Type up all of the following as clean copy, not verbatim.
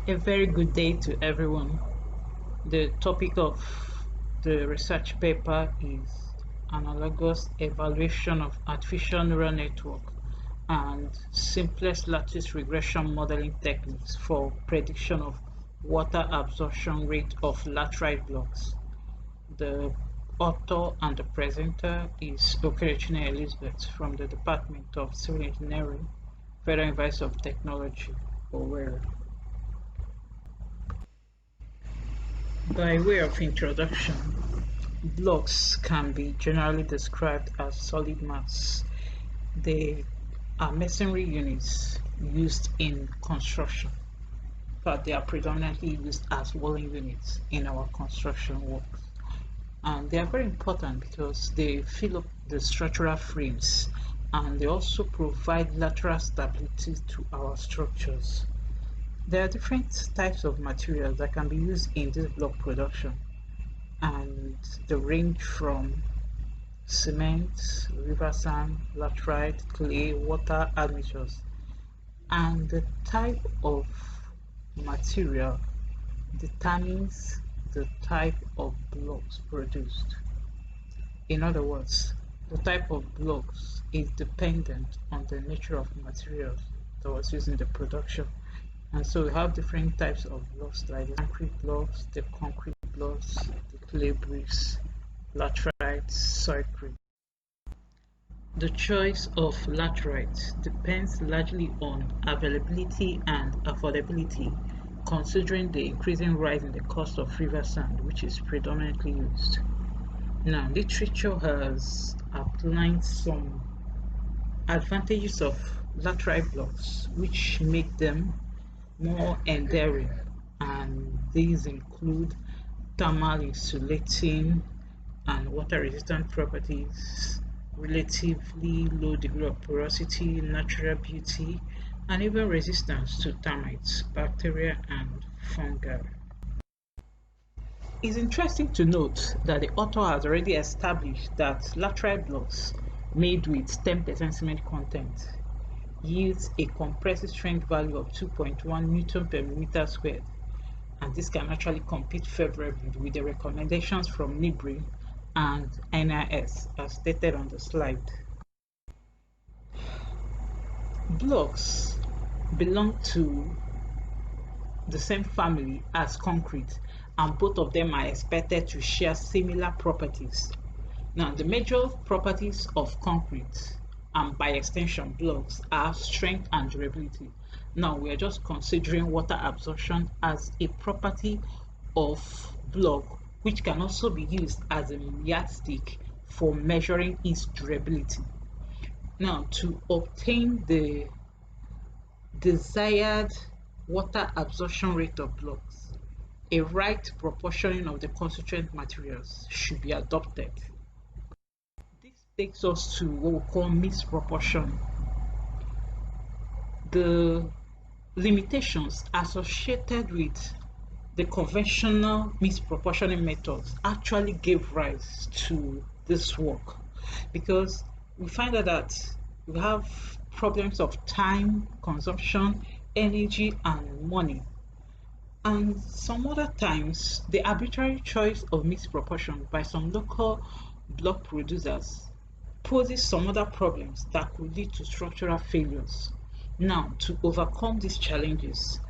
A very good day to everyone. The topic of the research paper is Analogous Evaluation of Artificial Neural Network and Simplex Lattice Regression Modeling Techniques for Prediction of Water Absorption Rate of Laterite Blocks. The author and the presenter is Okere C from the Department of Civil Engineering, Federal University of Technology, Owerri. By way of introduction, blocks can be generally described as solid mass. They are masonry units used in construction, but they are predominantly used as walling units in our construction works. And they are very important because they fill up the structural frames and they also provide lateral stability to our structures. There are different types of materials that can be used in this block production, and they range from cement, river sand, laterite, clay, water admixtures, and the type of material determines the type of blocks produced. In other words, the type of blocks is dependent on the nature of materials that was used in the production. And so we have different types of blocks, like the concrete blocks, the clay bricks, laterite, soilcrete. The choice of laterite depends largely on availability and affordability, considering the increasing rise in the cost of river sand, which is predominantly used. Now, literature has outlined some advantages of laterite blocks, which make them more enduring, and these include thermal insulating and water resistant properties, relatively low degree of porosity, natural beauty, and even resistance to termites, bacteria, and fungi. It's interesting to note that the author has already established that laterite blocks made with 10% cement content yields a compressive strength value of 2.1 Newton per millimeter squared, and this can actually compete favorably with the recommendations from NIBRI and NIS as stated on the slide. Blocks belong to the same family as concrete, and both of them are expected to share similar properties. Now, the major properties of concrete and by extension blocks are strength and durability. Now we are just considering water absorption as a property of block, which can also be used as a yardstick for measuring its durability. Now, to obtain the desired water absorption rate of blocks, a right proportioning of the constituent materials should be adopted. Takes us to what we call mixed proportion. The limitations associated with the conventional mixed proportioning methods actually gave rise to this work, because we find out that we have problems of time consumption, energy, and money. And some other times, the arbitrary choice of mixed proportion by some local block producers poses some other problems that could lead to structural failures. Now, to overcome these challenges,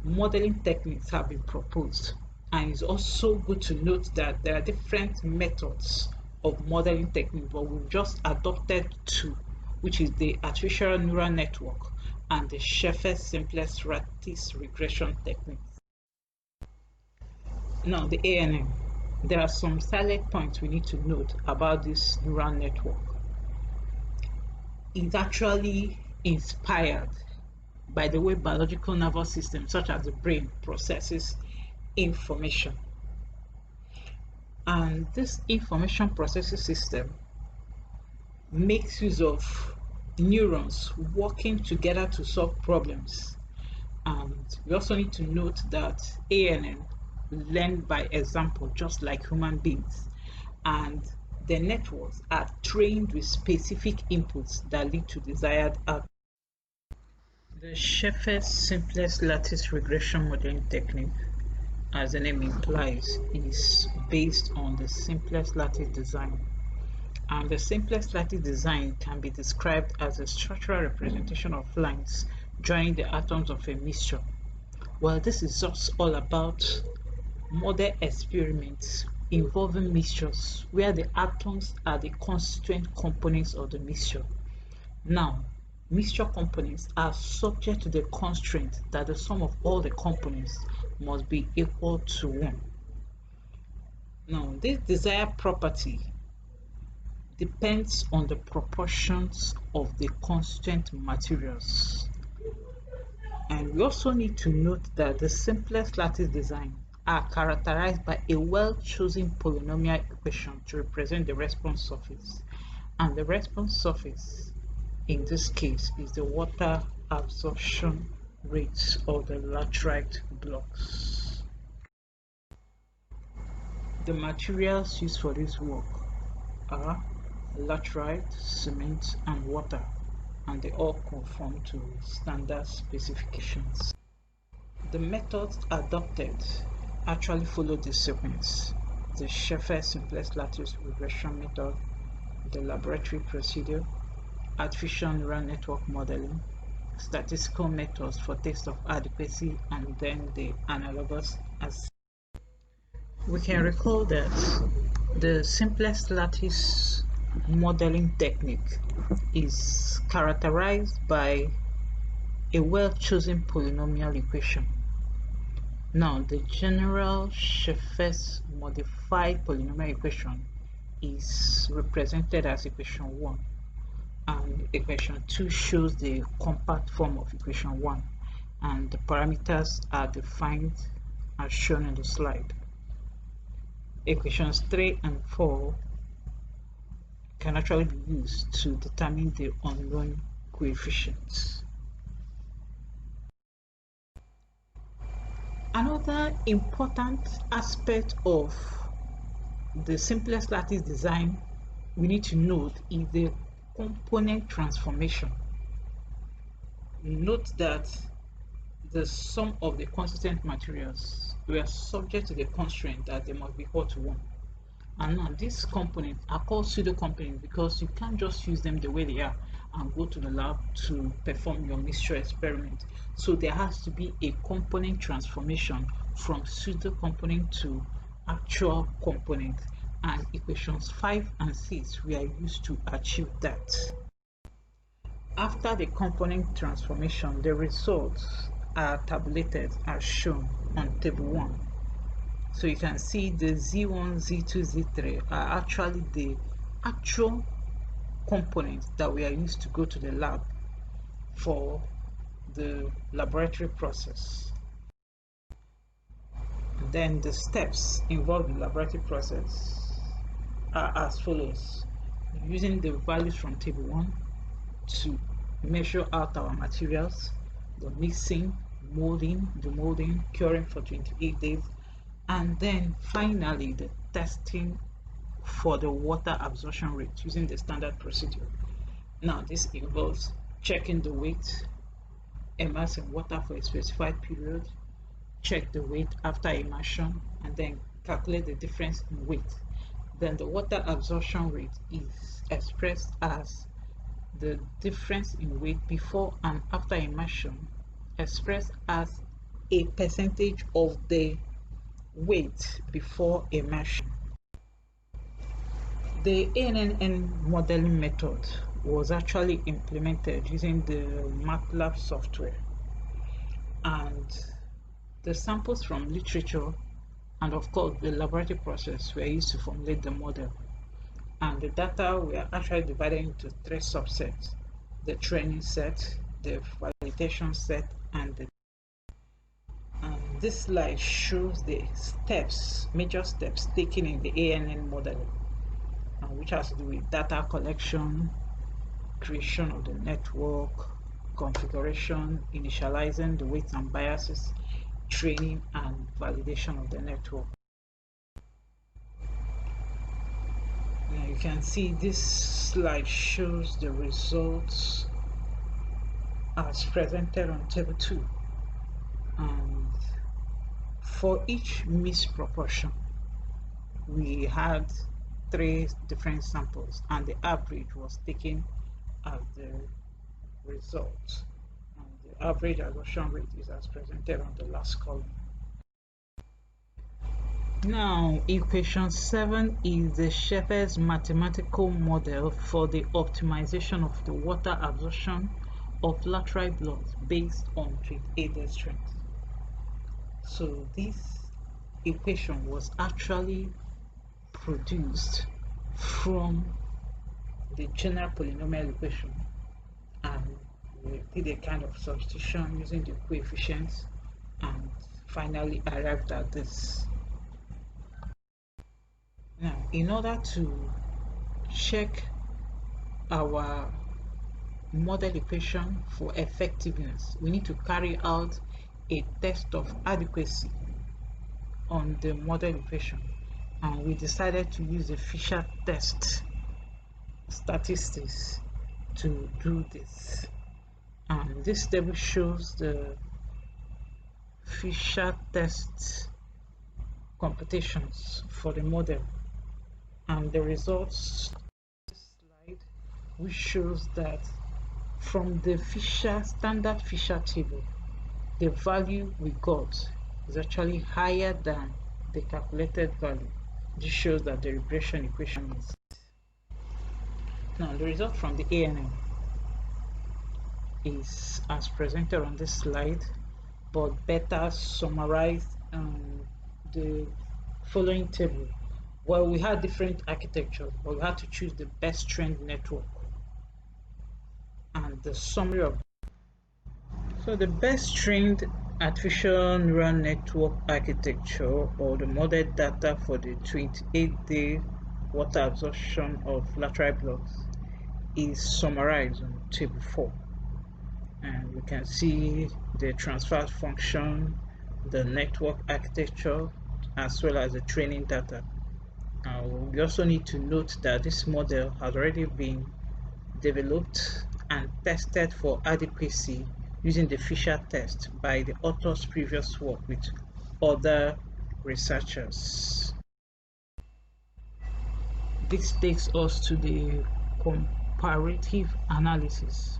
modeling techniques have been proposed, and it's also good to note that there are different methods of modeling techniques, but we've just adopted two, which is the artificial neural network and the Scheffe Simplex Lattice Regression techniques. Now, the ANN. There are some salient points we need to note about this neural network. It's actually inspired by the way biological nervous systems, such as the brain, processes information. And this information processing system makes use of neurons working together to solve problems. And we also need to note that ANN learn by example, just like human beings, and the networks are trained with specific inputs that lead to desired outcomes. The Scheffe Simplex Lattice Regression modeling technique, as the name implies, is based on the simplex lattice design. And the simplex lattice design can be described as a structural representation of lines joining the atoms of a mixture. Well, this is just all about model experiments involving mixtures where the atoms are the constituent components of the mixture. Now, mixture components are subject to the constraint that the sum of all the components must be equal to 1. Now, this desired property depends on the proportions of the constituent materials. And we also need to note that the simplex lattice design are characterized by a well-chosen polynomial equation to represent the response surface. And the response surface in this case is the water absorption rate of the laterite blocks. The materials used for this work are laterite, cement, and water, and they all conform to standard specifications. The methods adopted actually follow this sequence: the Scheffe Simplex Lattice Regression method, the laboratory procedure, artificial neural network modeling, statistical methods for test of adequacy, and then the analogous assay. We can recall that the simplex lattice modeling technique is characterized by a well-chosen polynomial equation. Now, the general Scheffe's modified polynomial equation is represented as equation 1, and equation 2 shows the compact form of equation 1, and the parameters are defined as shown in the slide. Equations 3 and 4 can actually be used to determine the unknown coefficients. Another important aspect of the simplex lattice design we need to note is the component transformation. Note that the sum of the constituent materials were subject to the constraint that they must be equal to 1. And now these components are called pseudo components because you can't just use them the way they are and go to the lab to perform your mixture experiment. So there has to be a component transformation from pseudo component to actual component, and equations 5 and 6 were used to achieve that. After the component transformation, the results are tabulated as shown on table 1. So you can see the Z1, Z2, Z3 are actually the actual components that we are used to go to the lab for the laboratory process. Then the steps involved in the laboratory process are as follows: using the values from table 1 to measure out our materials, the mixing, molding, curing for 28 days, and then finally the testing for the water absorption rate using the standard procedure. Now this involves checking the weight, immersing water for a specified period, check the weight after immersion, and then calculate the difference in weight. Then the water absorption rate is expressed as the difference in weight before and after immersion, expressed as a percentage of the weight before immersion. The ANNN modeling method was actually implemented using the MATLAB software, and the samples from literature and of course the laboratory process were used to formulate the model, and the data were actually divided into 3 subsets: the training set, the validation set, and the this slide shows the major steps taken in the ANN modeling, which has to do with data collection, creation of the network, configuration, initializing the weights and biases, training, and validation of the network. Now you can see this slide shows the results as presented on table 2. And for each misproportion, we had 3 different samples, and the average was taken as the result. And the average absorption rate is as presented on the last column. Now, equation 7 is the Scheffe's mathematical model for the optimization of the water absorption of laterite blocks based on 28 strength. So this equation was actually produced from the general polynomial equation, and we did a kind of substitution using the coefficients and finally arrived at this. Now, in order to check our model equation for effectiveness, we need to carry out a test of adequacy on the model equation, and we decided to use the Fisher test statistics to do this. And this table shows the Fisher test computations for the model, and the results slide, which shows that from the standard Fisher table, the value we got is actually higher than the calculated value. This shows that the regression equation is. Now, the result from the ANM is as presented on this slide, but better summarized the following table. Well, we had different architectures, but we had to choose the best trend network. And the summary of the best trained artificial neural network architecture, or the model data for the 28-day water absorption of laterite blocks, is summarized on table 4. And we can see the transfer function, the network architecture, as well as the training data. We also need to note that this model has already been developed and tested for adequacy using the Fisher test by the author's previous work with other researchers. This takes us to the comparative analysis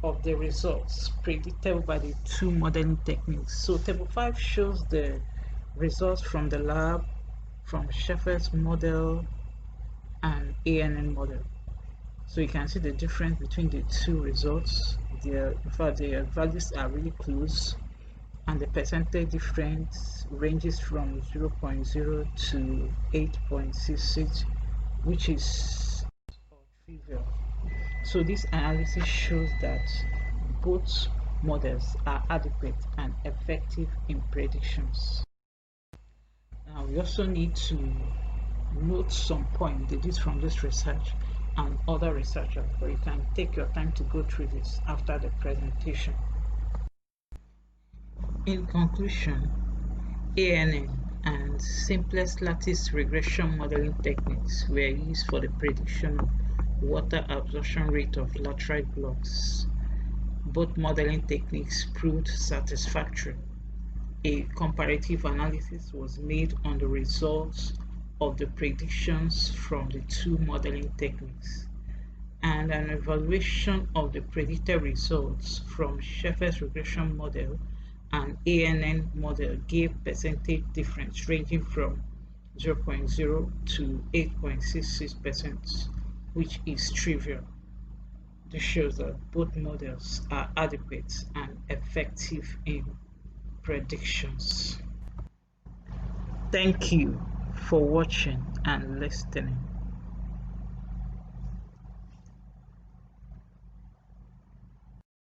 of the results predicted by the 2 modeling techniques. So table 5 shows the results from the lab, from Scheffe's model and ANN model. So you can see the difference between the 2 results. In fact, the values are really close, and the percentage difference ranges from 0.0 to 8.66, which is trivial. So this analysis shows that both models are adequate and effective in predictions. Now, we also need to note some points deduced from this research and other researchers, but you can take your time to go through this after the presentation. In conclusion, ANN and Simplex Lattice Regression modeling techniques were used for the prediction of water absorption rate of laterite blocks. Both modeling techniques proved satisfactory. A comparative analysis was made on the results of the predictions from the 2 modeling techniques, and an evaluation of the predicted results from Scheffe's regression model and ANN model gave percentage difference ranging from 0.0 to 8.66%, which is trivial. This shows that both models are adequate and effective in predictions. Thank you for watching and listening.